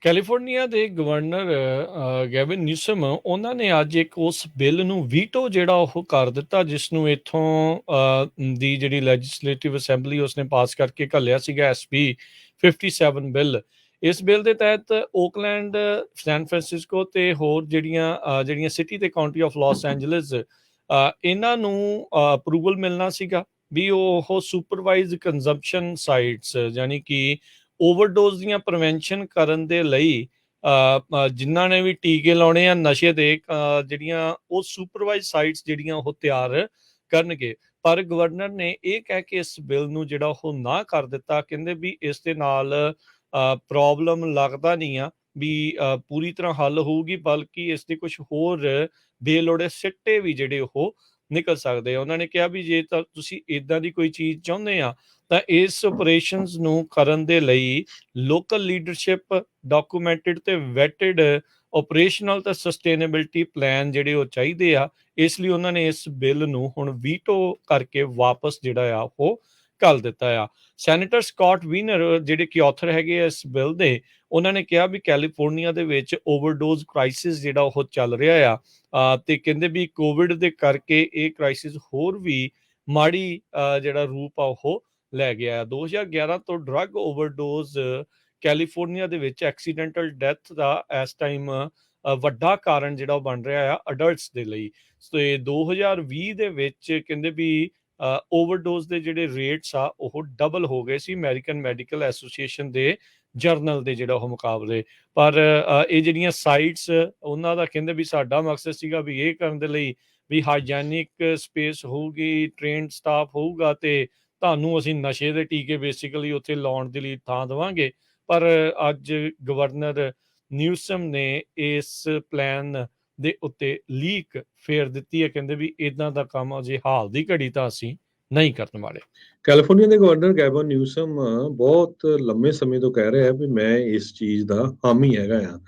California ਦੇ governor Gavin Newsom ਉਹਨਾਂ ਨੇ ਅੱਜ ਇੱਕ ਉਸ ਬਿੱਲ ਨੂੰ ਵੀਟੋ ਜਿਹੜਾ ਉਹ ਕਰ ਦਿੱਤਾ, ਜਿਸ ਨੂੰ ਇੱਥੋਂ ਦੀ ਜਿਹੜੀ ਲੈਜਿਸਲੇਟਿਵ ਅਸੈਂਬਲੀ ਉਸਨੇ ਪਾਸ ਕਰਕੇ ਘੱਲਿਆ ਸੀਗਾ, ਐਸਪੀ 57 ਬਿੱਲ। ਇਸ ਬਿੱਲ ਦੇ ਤਹਿਤ ਓਕਲੈਂਡ, ਸੈਨ ਫਰਾਂਸਿਸਕੋ ਤੇ ਹੋਰ ਜਿਹੜੀਆਂ ਸਿਟੀ ਤੇ ਕਾਉਂਟੀ ਆਫ ਲਾਸ ਐਂਜਲਸ, ਇਹਨਾਂ ਨੂੰ ਅਪਰੂਵਲ ਮਿਲਣਾ ਸੀਗਾ ਵੀ ਉਹ ਸੁਪਰਵਾਈਜ਼ ਕੰਜ਼ੰਪਸ਼ਨ ਸਾਈਟਸ, ਯਾਨੀ ਕਿ ਓਵਰਡੋਜ਼ ਦੀਆਂ ਪ੍ਰੀਵੈਂਸ਼ਨ ਕਰਨ ਦੇ ਲਈ ਜਿਨ੍ਹਾਂ ਨੇ ਵੀ ਟੀਕੇ ਲਾਉਣੇ ਆ ਨਸ਼ੇ ਦੇ, ਜਿਹੜੀਆਂ ਉਹ ਸੁਪਰਵਾਈਜ਼ ਸਾਈਟਸ ਜਿਹੜੀਆਂ ਉਹ ਤਿਆਰ ਕਰਨਗੇ। ਪਰ ਗਵਰਨਰ ਨੇ ਇਹ ਕਹਿ ਕੇ ਇਸ ਬਿੱਲ ਨੂੰ ਜਿਹੜਾ ਉਹ ਨਾ ਕਰ ਦਿੱਤਾ, ਕਹਿੰਦੇ ਵੀ ਇਸ ਦੇ ਨਾਲ ਪ੍ਰੋਬਲਮ ਲੱਗਦਾ ਨਹੀਂ ਆ ਵੀ ਪੂਰੀ ਤਰ੍ਹਾਂ ਹੱਲ ਹੋਊਗੀ, ਬਲਕਿ ਇਸ ਦੇ ਕੁਝ ਹੋਰ ਬੇਲੋੜੇ ਸਿੱਟੇ ਵੀ ਜਿਹੜੇ ਉਹ ਨਿਕਲ ਸਕਦੇ ਆ। ਉਹਨਾਂ ਨੇ ਕਿਹਾ ਵੀ ਜੇ ਤਾਂ ਤੁਸੀਂ ਇਦਾਂ ਦੀ ਕੋਈ ਚੀਜ਼ ਚਾਹੁੰਦੇ ਆ ਤਾਂ ਇਸ ਆਪਰੇਸ਼ਨਸ ਨੂੰ ਕਰਨ ਦੇ ਲਈ ਲੋਕਲ ਲੀਡਰਸ਼ਿਪ, ਡਾਕੂਮੈਂਟਡ ਤੇ ਵੈਟਡ ਆਪਰੇਸ਼ਨਲ ਤੇ ਸਸਟੇਨੇਬਿਲਟੀ ਪਲਾਨ ਜਿਹੜੇ ਉਹ ਚਾਹੀਦੇ ਆ। ਇਸ ਲਈ ਉਹਨਾਂ ਨੇ ਇਸ ਬਿੱਲ ਨੂੰ ਹੁਣ ਵੀਟੋ ਕਰਕੇ ਵਾਪਸ ਜਿਹੜਾ ਆ ਉਹ ਘੱਲ ਦਿੱਤਾ ਆ। ਸੈਨੇਟਰ ਸਕਾਟ ਵੀਨਰ ਜਿਹੜੇ ਕਿ ਆਥਰ ਹੈਗੇ ਆ ਇਸ ਬਿੱਲ ਦੇ, ਉਹਨਾਂ ਨੇ ਕਿਹਾ ਵੀ ਕੈਲੀਫੋਰਨੀਆ ਦੇ ਵਿੱਚ ਓਵਰਡੋਜ਼ ਕ੍ਰਾਈਸਿਸ ਜਿਹੜਾ ਉਹ ਚੱਲ ਰਿਹਾ ਆ ਤੇ ਕਹਿੰਦੇ ਵੀ ਕੋਵਿਡ ਦੇ ਕਰਕੇ ਇਹ ਕ੍ਰਾਈਸਿਸ ਹੋਰ ਵੀ ਮਾੜੀ ਜਿਹੜਾ ਰੂਪ ਆ ਉਹ ਲੈ ਗਿਆ। 2011 ਤੋਂ ਡਰੱਗ ਓਵਰਡੋਜ਼ ਕੈਲੀਫੋਰਨੀਆ ਦੇ ਵਿੱਚ ਐਕਸੀਡੈਂਟਲ ਡੈਥ ਦਾ ਇਸ ਟਾਈਮ ਵੱਡਾ ਕਾਰਨ ਜਿਹੜਾ ਉਹ ਬਣ ਰਿਹਾ ਆ ਅਡਲਟਸ ਦੇ ਲਈ। ਤੇ 2020 ਦੇ ਵਿੱਚ ਕਹਿੰਦੇ ਵੀ ਓਵਰਡੋਜ਼ ਦੇ ਜਿਹੜੇ ਰੇਟਸ ਆ ਉਹ ਡਬਲ ਹੋ ਗਏ ਸੀ ਅਮਰੀਕਨ ਮੈਡੀਕਲ ਐਸੋਸੀਏਸ਼ਨ ਦੇ ਜਰਨਲ ਦੇ ਜਿਹੜਾ ਉਹ ਮੁਕਾਬਲੇ। ਪਰ ਇਹ ਜਿਹੜੀਆਂ ਸਾਈਟਸ, ਉਹਨਾਂ ਦਾ ਕਹਿੰਦੇ ਵੀ ਸਾਡਾ ਮਕਸਦ ਸੀਗਾ ਵੀ ਇਹ ਕਰਨ ਦੇ ਲਈ ਵੀ ਹਾਈਜੈਨਿਕ ਸਪੇਸ ਹੋਊਗੀ, ਟ੍ਰੇਨਡ ਸਟਾਫ ਹੋਊਗਾ ਤੇ ਤੁਹਾਨੂੰ ਅਸੀਂ ਨਸ਼ੇ ਦੇ ਟੀਕੇ ਬੇਸਿਕਲੀ ਉੱਥੇ ਲਾਉਣ ਦੇ ਲਈ ਥਾਂ ਦੇਵਾਂਗੇ। ਪਰ ਅੱਜ ਗਵਰਨਰ ਨਿਊਸਮ ਨੇ ਇਸ ਪਲਾਨ ਦੇ ਉੱਤੇ ਲੀਕ ਫੇਰ ਦਿੱਤੀ ਹੈ। ਕਹਿੰਦੇ ਵੀ ਇਦਾਂ ਦਾ ਕੰਮ ਅਜੇ ਹਾਲ ਦੀ ਘੜੀ ਤਾਂ ਅਸੀਂ ਨਹੀਂ ਕਰਨ ਵਾਲੇ। ਕੈਲੀਫੋਰਨੀਆ ਦੇ ਗਵਰਨਰ ਗੈਵਨ ਨਿਊਸਮ ਬਹੁਤ ਲੰਮੇ ਸਮੇਂ ਤੋਂ ਕਹਿ ਰਿਹਾ ਵੀ ਮੈਂ ਇਸ ਚੀਜ਼ ਦਾ ਹਾਮੀ ਹੈਗਾ ਆ,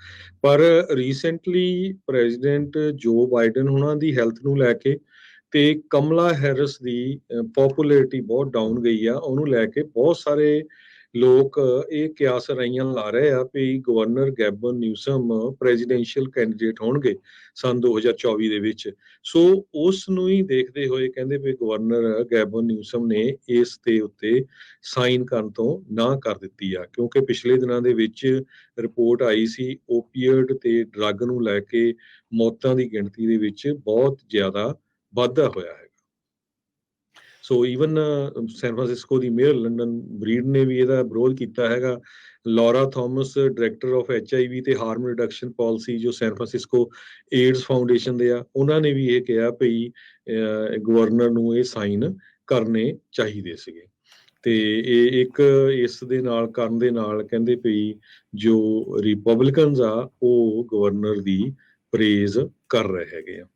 ਪਰ ਰੀਸੈਂਟਲੀ ਪ੍ਰੈਜ਼ੀਡੈਂਟ ਜੋ ਬਾਈਡਨ ਉਹਨਾਂ ਦੀ ਹੈਲਥ ਨੂੰ ਲੈ ਕੇ ਤੇ ਕਮਲਾ ਹੈਰਿਸ ਦੀ ਪੋਪੂਲੈਰਿਟੀ ਬਹੁਤ ਡਾਊਨ ਗਈ ਆ, ਉਹਨੂੰ ਲੈ ਕੇ ਬਹੁਤ ਸਾਰੇ ਲੋਕ ਇਹ ਕਿਆਸ ਰਾਈਆਂ ਲਾ ਰਹੇ ਆ ਵੀ ਗਵਰਨਰ ਗੈਵਨ ਨਿਊਸਮ ਪ੍ਰੈਜ਼ੀਡੈਂਸ਼ੀਅਲ ਕੈਂਡੀਡੇਟ ਹੋਣਗੇ ਸੰਨ 2024 ਦੇ ਵਿੱਚ। ਸੋ ਉਸ ਨੂੰ ਹੀ ਦੇਖਦੇ ਹੋਏ ਕਹਿੰਦੇ ਵੀ ਗਵਰਨਰ ਗੈਵਨ ਨਿਊਸਮ ਨੇ ਇਸ ਦੇ ਉੱਤੇ ਸਾਈਨ ਕਰਨ ਤੋਂ ਨਾ ਕਰ ਦਿੱਤੀ ਆ, ਕਿਉਂਕਿ ਪਿਛਲੇ ਦਿਨਾਂ ਦੇ ਵਿੱਚ ਰਿਪੋਰਟ ਆਈ ਸੀ ਓਪੀਅਡ ਤੇ ਡਰੱਗ ਨੂੰ ਲੈ ਕੇ ਮੌਤਾਂ ਦੀ ਗਿਣਤੀ ਦੇ ਵਿੱਚ ਬਹੁਤ ਜ਼ਿਆਦਾ ਵਾਧਾ ਹੋਇਆ ਹੈ। ਸੋ ਈਵਨ ਸੈਨ ਫਰਾਂਸਿਸਕੋ ਦੀ ਮੇਅਰ ਲੰਡਨ ਬਰੀਡ ਨੇ ਵੀ ਇਹਦਾ ਵਿਰੋਧ ਕੀਤਾ ਹੈਗਾ। Laura Thomas, director of HIV ਤੇ ਹਾਰਮ ਰਿਡਕਸ਼ਨ ਪਾਲਿਸੀ ਜੋ ਸੈਨ ਫਰਾਂਸਿਸਕੋ ਏਡਸ ਫਾਊਂਡੇਸ਼ਨ ਦੇ ਆ, ਉਹਨਾਂ ਨੇ ਵੀ ਇਹ ਕਿਹਾ ਭਈ ਗਵਰਨਰ ਨੂੰ ਇਹ ਸਾਈਨ ਕਰਨੇ ਚਾਹੀਦੇ ਸੀਗੇ। ਤੇ ਇਹ ਇੱਕ ਇਸ ਦੇ ਨਾਲ ਕਰਨ ਦੇ ਨਾਲ ਕਹਿੰਦੇ ਭਈ ਜੋ ਰਿਪਬਲਿਕਨਸ ਆ ਉਹ ਗਵਰਨਰ ਦੀ ਪ੍ਰੇਜ਼ ਕਰ ਰਹੇ ਹੈਗੇ ਆ।